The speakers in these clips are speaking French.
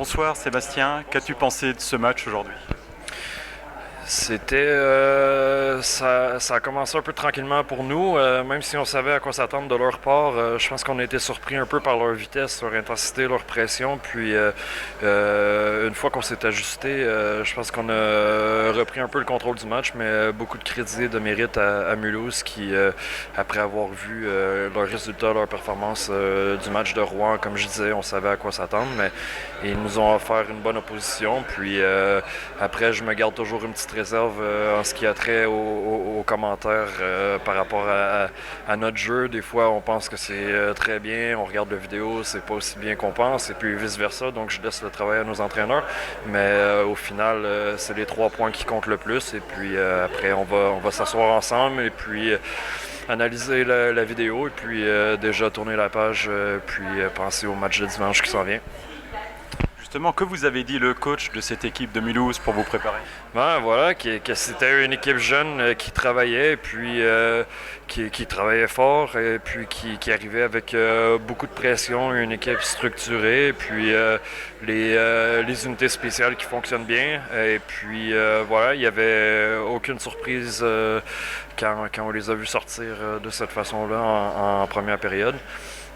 Bonsoir Sébastien, qu'as-tu pensé de ce match aujourd'hui? Ça a commencé un peu tranquillement pour nous, même si on savait à quoi s'attendre de leur part. Je pense qu'on a été surpris un peu par leur vitesse, leur intensité, leur pression. Puis une fois qu'on s'est ajusté, je pense qu'on a repris un peu le contrôle du match, mais beaucoup de crédit et de mérite à Mulhouse qui, après avoir vu leurs résultats, leur performance du match de Rouen, comme je disais, on savait à quoi s'attendre, mais ils nous ont offert une bonne opposition. Puis après, je me garde toujours une petite réserve en ce qui a trait aux commentaires par rapport à notre jeu. Des fois, on pense que c'est très bien, on regarde la vidéo, c'est pas aussi bien qu'on pense, et puis vice-versa. Donc, je laisse le travail à nos entraîneurs. Mais au final, c'est les 3 points qui comptent le plus. Et puis après, on va s'asseoir ensemble et puis analyser la vidéo et puis déjà tourner la page, puis penser au match de dimanche qui s'en vient. Justement, que vous avez dit le coach de cette équipe de Mulhouse pour vous préparer? Ben voilà, que c'était une équipe jeune qui travaillait, et puis qui travaillait fort, et puis qui arrivait avec beaucoup de pression, une équipe structurée, et puis les unités spéciales qui fonctionnent bien. Et puis voilà, il n'y avait aucune surprise quand on les a vus sortir de cette façon-là en première période.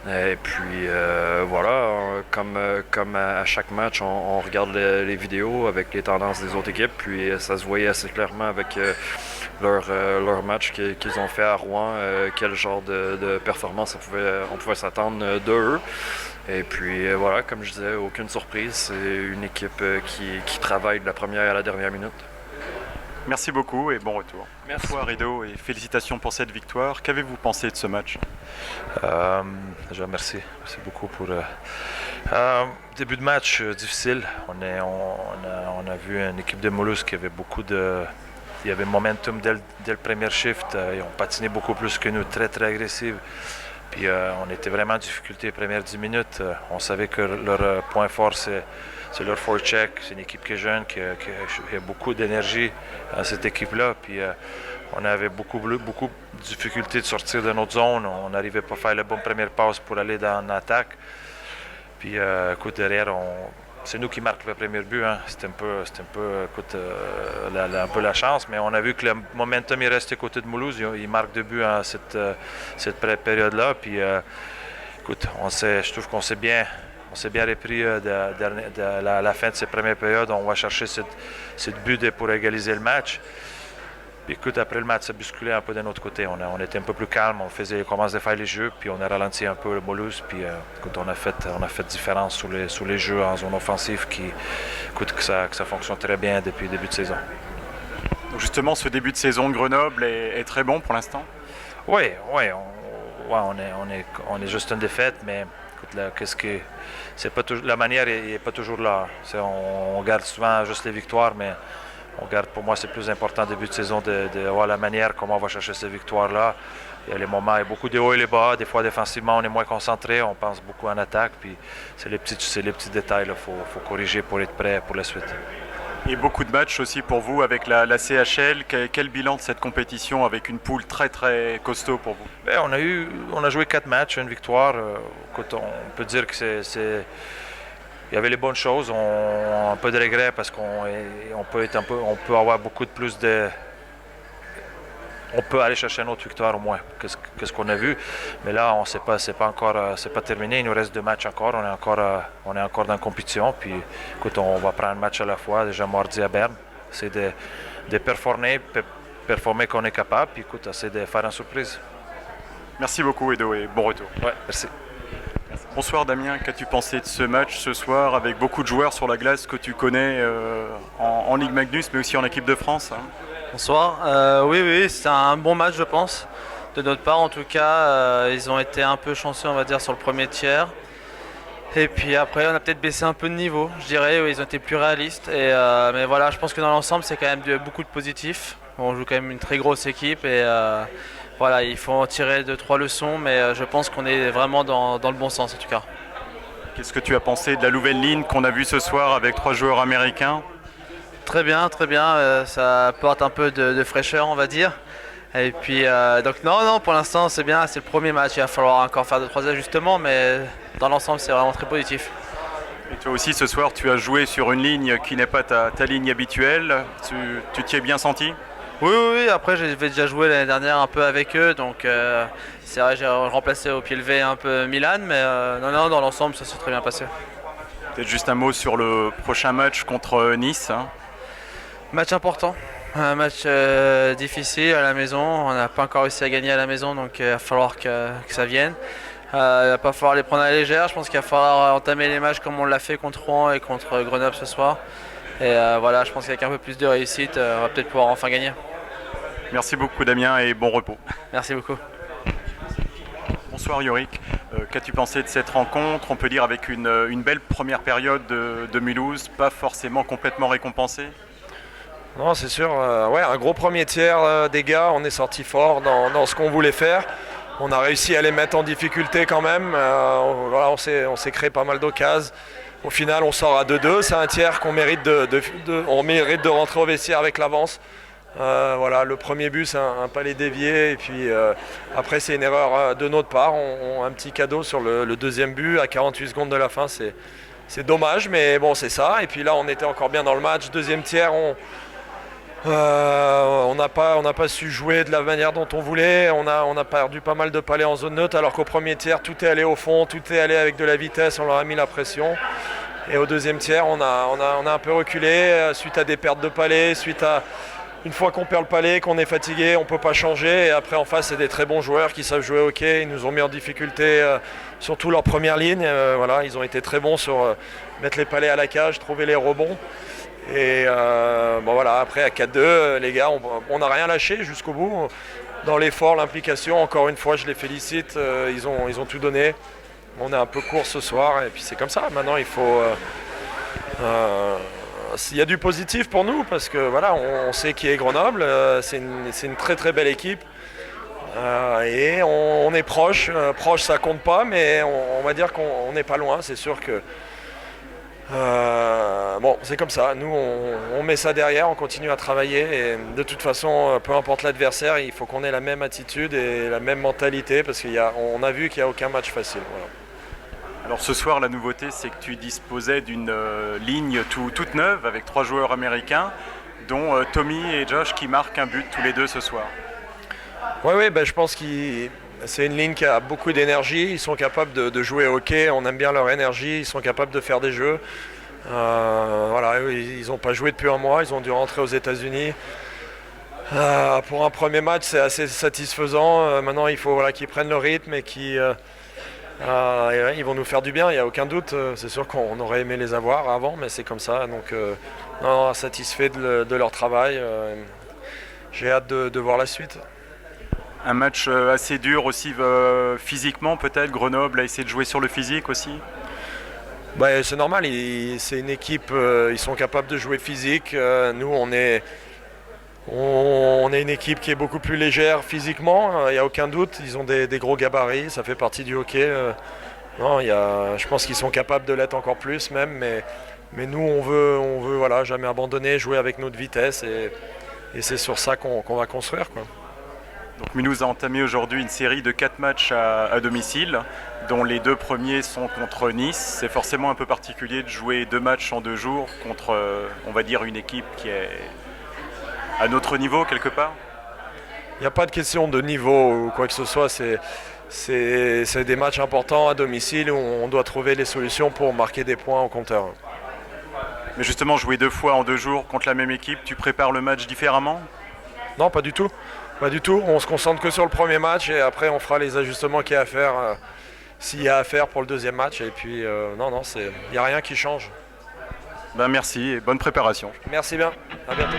Et puis voilà, comme à chaque match, on regarde les vidéos avec les tendances des autres équipes, puis ça se voyait assez clairement avec leur match qu'ils ont fait à Rouen, quel genre de performance on pouvait s'attendre d'eux. Et puis voilà, comme je disais, aucune surprise, c'est une équipe qui travaille de la première à la dernière minute. Merci beaucoup et bon retour. Merci. Bonsoir Rideau et félicitations pour cette victoire. Qu'avez-vous pensé de ce match? Déjà, merci beaucoup pour début de match difficile. On a vu une équipe de Mulhouse qui avait il y avait momentum dès le premier shift. Ils ont patiné beaucoup plus que nous, très très agressifs. Puis on était vraiment en difficulté les premières 10 minutes. On savait que leur point fort c'est leur forecheck. C'est une équipe qui est jeune, qui a beaucoup d'énergie dans cette équipe-là. Puis on avait beaucoup de difficultés de sortir de notre zone. On n'arrivait pas à faire la bonne première passe pour aller dans l'attaque. Puis écoute, derrière, c'est nous qui marquons le premier but. Hein. C'était un peu écoute, un peu la chance, mais on a vu que le momentum est resté côté de Mulhouse. Ils marquent 2 buts à cette période-là. Puis écoute, je trouve qu'on s'est bien repris de la fin de cette première période. On va chercher cette but pour égaliser le match. Puis écoute, après le match, ça bousculait un peu de notre côté. On était un peu plus calme, on commençait à faire les jeux, puis on a ralenti un peu le Mulhouse. Puis écoute, on a fait différence sur les jeux en zone offensive que ça fonctionne très bien depuis le début de saison. Donc justement, ce début de saison de Grenoble est très bon pour l'instant? Oui, on est juste une défaite, mais écoute, là, c'est pas toujours, la manière n'est pas toujours là. On garde souvent juste les victoires, mais pour moi, c'est plus important début de saison de voir la manière comment on va chercher ces victoires-là. Il y a les moments, il y a beaucoup de hauts et les bas. Des fois, défensivement, on est moins concentré, on pense beaucoup en attaque. Puis c'est les petits détails qu'il faut corriger pour être prêt pour la suite. Et beaucoup de matchs aussi pour vous avec la CHL. Quel bilan de cette compétition avec une poule très très costaud pour vous? Bien, on a joué 4 matchs, une victoire. Écoute, on peut dire que il y avait les bonnes choses, un peu de regret parce on peut avoir beaucoup de plus de. On peut aller chercher une autre victoire au moins que ce qu'on a vu. Mais là, on sait pas, c'est pas terminé. Il nous reste 2 matchs encore. On est encore dans la compétition. Puis, écoute, on va prendre un match à la fois. Déjà mardi à Berne, c'est de performer qu'on est capable. Puis, écoute, c'est de faire une surprise. Merci beaucoup Edo et bon retour. Ouais, merci. Bonsoir Damien, qu'as-tu pensé de ce match ce soir avec beaucoup de joueurs sur la glace que tu connais en Ligue Magnus mais aussi en équipe de France, hein? Bonsoir. Oui, c'est un bon match, je pense. De notre part, en tout cas, ils ont été un peu chanceux, on va dire, sur le premier tiers. Et puis après, on a peut-être baissé un peu de niveau, je dirais. Oui, ils ont été plus réalistes. Mais voilà, je pense que dans l'ensemble, c'est quand même beaucoup de positifs. On joue quand même une très grosse équipe et voilà, il faut en tirer 2-3 leçons. Mais je pense qu'on est vraiment dans le bon sens, en tout cas. Qu'est-ce que tu as pensé de la nouvelle ligne qu'on a vue ce soir avec 3 joueurs américains? Très bien, très bien. Ça apporte un peu de fraîcheur, on va dire. Et puis, donc non, pour l'instant, c'est bien. C'est le premier match. Il va falloir encore faire 2-3 ajustements, mais dans l'ensemble, c'est vraiment très positif. Et toi aussi ce soir tu as joué sur une ligne qui n'est pas ta ligne habituelle. Tu t'y es bien senti? Oui, après j'avais déjà joué l'année dernière un peu avec eux, donc c'est vrai j'ai remplacé au pied levé un peu Milan, mais non, dans l'ensemble ça s'est très bien passé. Peut-être juste un mot sur le prochain match contre Nice. Hein. Match important, un match difficile à la maison, on n'a pas encore réussi à gagner à la maison, donc il va falloir que ça vienne. Il va pas falloir les prendre à la légère, je pense qu'il va falloir entamer les matchs comme on l'a fait contre Rouen et contre Grenoble ce soir. Et voilà, je pense qu'avec un peu plus de réussite, on va peut-être pouvoir enfin gagner. Merci beaucoup Damien et bon repos. Merci beaucoup. Bonsoir Yorick, qu'as-tu pensé de cette rencontre? On peut dire avec une belle première période de Mulhouse, pas forcément complètement récompensée. Non, c'est sûr. Ouais, un gros premier tiers des gars. On est sorti fort dans ce qu'on voulait faire. On a réussi à les mettre en difficulté quand même. Voilà, on s'est créé pas mal d'occasions. Au final, on sort à 2-2. C'est un tiers qu'on mérite on mérite de rentrer au vestiaire avec l'avance. Voilà, le premier but, c'est un palais dévié. Et puis après, c'est une erreur de notre part. On a un petit cadeau sur le deuxième but à 48 secondes de la fin. C'est dommage, mais bon, c'est ça. Et puis là, on était encore bien dans le match. Deuxième tiers, on n'a pas su jouer de la manière dont on voulait. On a perdu pas mal de palais en zone neutre, alors qu'au premier tiers, tout est allé au fond, tout est allé avec de la vitesse, on leur a mis la pression. Et au deuxième tiers, on a un peu reculé suite à des pertes de palais, une fois qu'on perd le palais, qu'on est fatigué, on ne peut pas changer. Et après, en face, c'est des très bons joueurs qui savent jouer au hockey. Ils nous ont mis en difficulté, surtout leur première ligne. Voilà, ils ont été très bons sur mettre les palais à la cage, trouver les rebonds. Et bon voilà, après à 4-2, les gars, on n'a rien lâché jusqu'au bout. Dans l'effort, l'implication, encore une fois, je les félicite. Ils ont tout donné. On est un peu court ce soir et puis c'est comme ça. Maintenant, il faut... il y a du positif pour nous parce que voilà, on sait qui est Grenoble. C'est une très très belle équipe. Et on est proche. Proche, ça compte pas, mais on va dire qu'on n'est pas loin. C'est sûr que... bon, c'est comme ça, nous on met ça derrière, on continue à travailler et de toute façon, peu importe l'adversaire, il faut qu'on ait la même attitude et la même mentalité parce qu'on a vu qu'il n'y a aucun match facile. Voilà. Alors ce soir, la nouveauté, c'est que tu disposais d'une ligne toute neuve avec 3 joueurs américains, dont Tommy et Josh qui marquent un but tous les deux ce soir. Oui, ben, je pense que c'est une ligne qui a beaucoup d'énergie, ils sont capables de jouer au hockey, on aime bien leur énergie, ils sont capables de faire des jeux. Voilà, ils n'ont pas joué depuis un mois, ils ont dû rentrer aux États-Unis. Pour un premier match, c'est assez satisfaisant. Maintenant, il faut qu'ils prennent le rythme et qu'ils vont nous faire du bien, il n'y a aucun doute. C'est sûr qu'on aurait aimé les avoir avant, mais c'est comme ça. Donc, non, satisfait de leur travail. J'ai hâte de voir la suite. Un match assez dur aussi physiquement peut-être. Grenoble a essayé de jouer sur le physique aussi. Bah, c'est normal, c'est une équipe, ils sont capables de jouer physique. Nous, on est une équipe qui est beaucoup plus légère physiquement, il n'y a aucun doute. Ils ont des gros gabarits, ça fait partie du hockey. Non, je pense qu'ils sont capables de l'être encore plus même, mais nous, on veut voilà, jamais abandonner, jouer avec notre vitesse et c'est sur ça qu'on va construire, quoi. Donc Mulhouse a entamé aujourd'hui une série de 4 matchs à domicile, dont les 2 premiers sont contre Nice. C'est forcément un peu particulier de jouer 2 matchs en 2 jours contre, on va dire, une équipe qui est à notre niveau quelque part. Il n'y a pas de question de niveau ou quoi que ce soit. C'est des matchs importants à domicile où on doit trouver les solutions pour marquer des points au compteur. Mais justement, jouer 2 fois en 2 jours contre la même équipe, tu prépares le match différemment? Non, pas du tout. Pas du tout, on se concentre que sur le premier match et après on fera les ajustements qu'il y a à faire s'il y a à faire pour le deuxième match. Et puis non, il n'y a rien qui change. Ben merci et bonne préparation. Merci bien, à bientôt.